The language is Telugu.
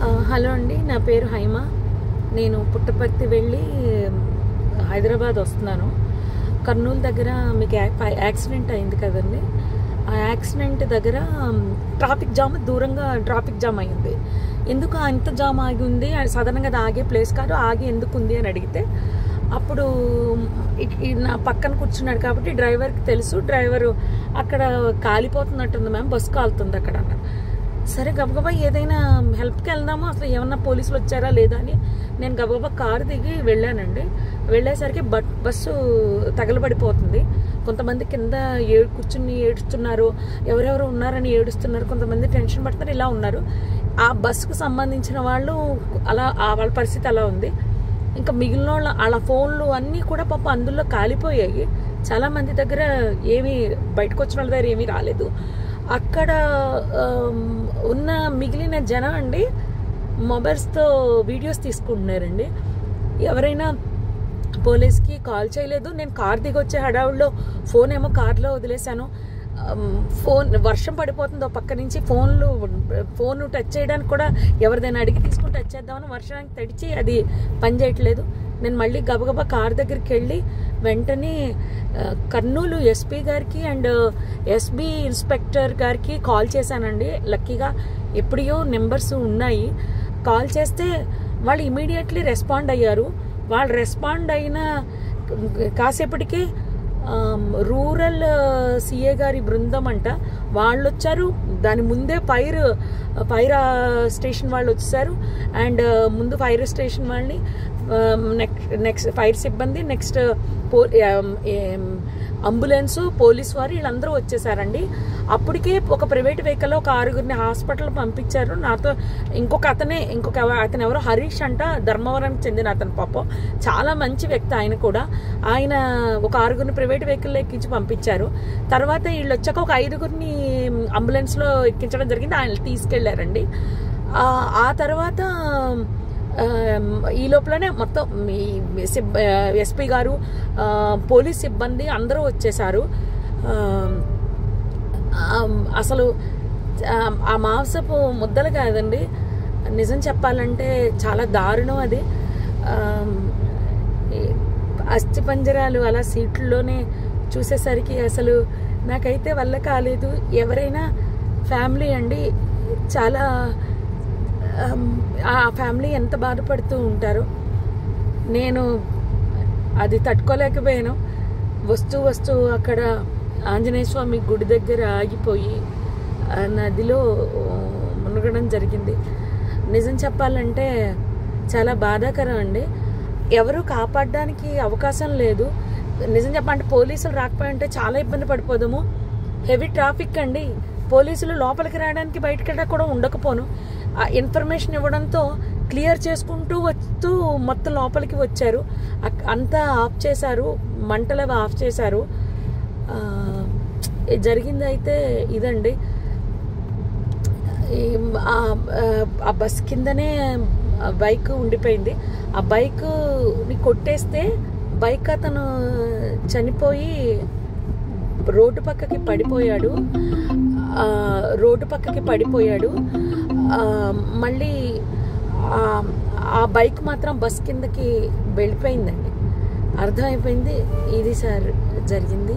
హలో అండి, నా పేరు హైమ. నేను పుట్టపర్తి వెళ్ళి హైదరాబాద్ వస్తున్నాను. కర్నూలు దగ్గర మీకు యాక్సిడెంట్ అయింది కదండి. ఆ యాక్సిడెంట్ దగ్గర దూరంగా ట్రాఫిక్ జామ్ అయింది. ఎందుకు అంత జామ్ ఆగి ఉంది? సాధారణంగా అది ఆగే ప్లేస్ కాదు. ఆగి ఎందుకు ఉంది అని అడిగితే అప్పుడు నా పక్కన కూర్చున్నాడు కాబట్టి డ్రైవర్కి తెలుసు. డ్రైవరు అక్కడ కాలిపోతున్నట్టుంది మ్యామ్, బస్సు కాలుతుంది అక్కడ అన్నారు. సరే గబగబా ఏదైనా హెల్ప్కి వెళ్దాము, అసలు ఏమన్నా పోలీసులు వచ్చారా లేదా అని నేను గబగబా కారు దిగి వెళ్ళానండి. వెళ్ళేసరికి బస్సు తగలబడిపోతుంది. కొంతమంది కింద కూర్చుని ఏడుస్తున్నారు, ఎవరెవరు ఉన్నారని ఏడుస్తున్నారు, కొంతమంది టెన్షన్ పడుతున్నారు, ఇలా ఉన్నారు. ఆ బస్సుకు సంబంధించిన వాళ్ళు అలా వాళ్ళ పరిస్థితి అలా ఉంది. ఇంకా మిగిలిన వాళ్ళ ఫోన్లు అన్నీ కూడా పాప అందులో కాలిపోయాయి. చాలామంది దగ్గర ఏమీ బయటకు వచ్చిన వాళ్ళ దగ్గర ఏమీ రాలేదు. అక్కడ ఉన్న మిగిలిన జనం అండి మొబైల్స్తో వీడియోస్ తీసుకుంటున్నారండి. ఎవరైనా పోలీస్కి కాల్ చేయలేదు. నేను కార్ దిగి వచ్చే హడావుల్లో ఫోన్ ఏమో కార్లో వదిలేశాను. వర్షం పడిపోతుంది పక్క నుంచి. ఫోన్ టచ్ చేయడానికి కూడా ఎవరిదైనా అడిగి తీసుకుని టచ్ చేద్దామని వర్షానికి తడిచి అది పని చేయట్లేదు. నేను మళ్ళీ గబగబా కార్ దగ్గరికి వెళ్ళి వెంటనే కర్నూలు ఎస్పీ గారికి అండ్ ఎస్బీ ఇన్స్పెక్టర్ గారికి కాల్ చేశానండి. లక్కీగా ఎప్పుడో నెంబర్స్ ఉన్నాయి. కాల్ చేస్తే వాళ్ళు ఇమీడియట్లీ రెస్పాండ్ అయ్యారు. వాళ్ళు రెస్పాండ్ అయిన కాసేపటికి రూరల్ సిఏ గారి బృందం అంట వాళ్ళు వచ్చారు. దాని ముందే ఫైర్ స్టేషన్ వాళ్ళు వచ్చేసారు. అండ్ ముందు ఫైర్ స్టేషన్ వాళ్ళని, నెక్స్ట్ ఫైర్ సిబ్బంది, నెక్స్ట్ అంబులెన్స్, పోలీస్ వారు వీళ్ళందరూ వచ్చేసారండి. అప్పటికే ఒక ప్రైవేట్ వెహికల్లో ఒక 6గురిని హాస్పిటల్ పంపించారు. నాతో అతను ఎవరో హరీష్ అంట, ధర్మవరానికి చెందిన అతను. పాపం చాలా మంచి వ్యక్తి ఆయన కూడా. ఆయన ఒక 6గురిని ప్రైవేట్ వెహికల్లో ఎక్కించి పంపించారు. తర్వాత వీళ్ళు వచ్చాక ఒక 5గురిని అంబులెన్స్లో ఎక్కించడం జరిగింది. ఆయన తీసుకెళ్లారండి. ఆ తర్వాత ఈ లోపలనే మొత్తం ఎస్పీ గారు, పోలీస్ సిబ్బంది అందరూ వచ్చేసారు. అసలు ఆ మాంసపు ముద్దలు కాదండి, నిజం చెప్పాలంటే చాలా దారుణం అది. అస్థిపంజరాలు అలా సీట్లలోనే చూసేసరికి అసలు నాకైతే వల్ల కాలేదు. ఎవరైనా ఫ్యామిలీ అండి, చాలా ఆ ఫ్యామిలీ ఎంత బాధపడుతూ ఉంటారో. నేను అది తట్టుకోలేకపోయాను. వస్తూ అక్కడ ఆంజనేయ స్వామి గుడి దగ్గర ఆగిపోయి నదిలో మునగడం జరిగింది. నిజం చెప్పాలంటే చాలా బాధాకరం అండి. ఎవరు కాపాడడానికి అవకాశం లేదు. నిజం చెప్పాలంటే పోలీసులు రాకపోయింటే చాలా ఇబ్బంది పడిపోదాము. హెవీ ట్రాఫిక్ అండి. పోలీసులు లోపలికి రావడానికి బయటకి కూడా ఉండకపోను. ఆ ఇన్ఫర్మేషన్ ఇవ్వడంతో క్లియర్ చేసుకుంటూ వస్తూ మొత్తం లోపలికి వచ్చారు. అంతా ఆఫ్ చేశారు, మంటలు ఆఫ్ చేశారు. జరిగింది అయితే ఇదండి. ఆ బస్ కిందనే బైక్ ఉండిపోయింది. ఆ బైక్ని కొట్టేస్తే బైక్ అతను చనిపోయి రోడ్డు పక్కకి పడిపోయాడు. మళ్ళీ ఆ బైక్ మాత్రం బస్ కిందకి వెళ్ళిపోయిందండి. అర్థమైపోయింది ఇది సార్ జరిగింది.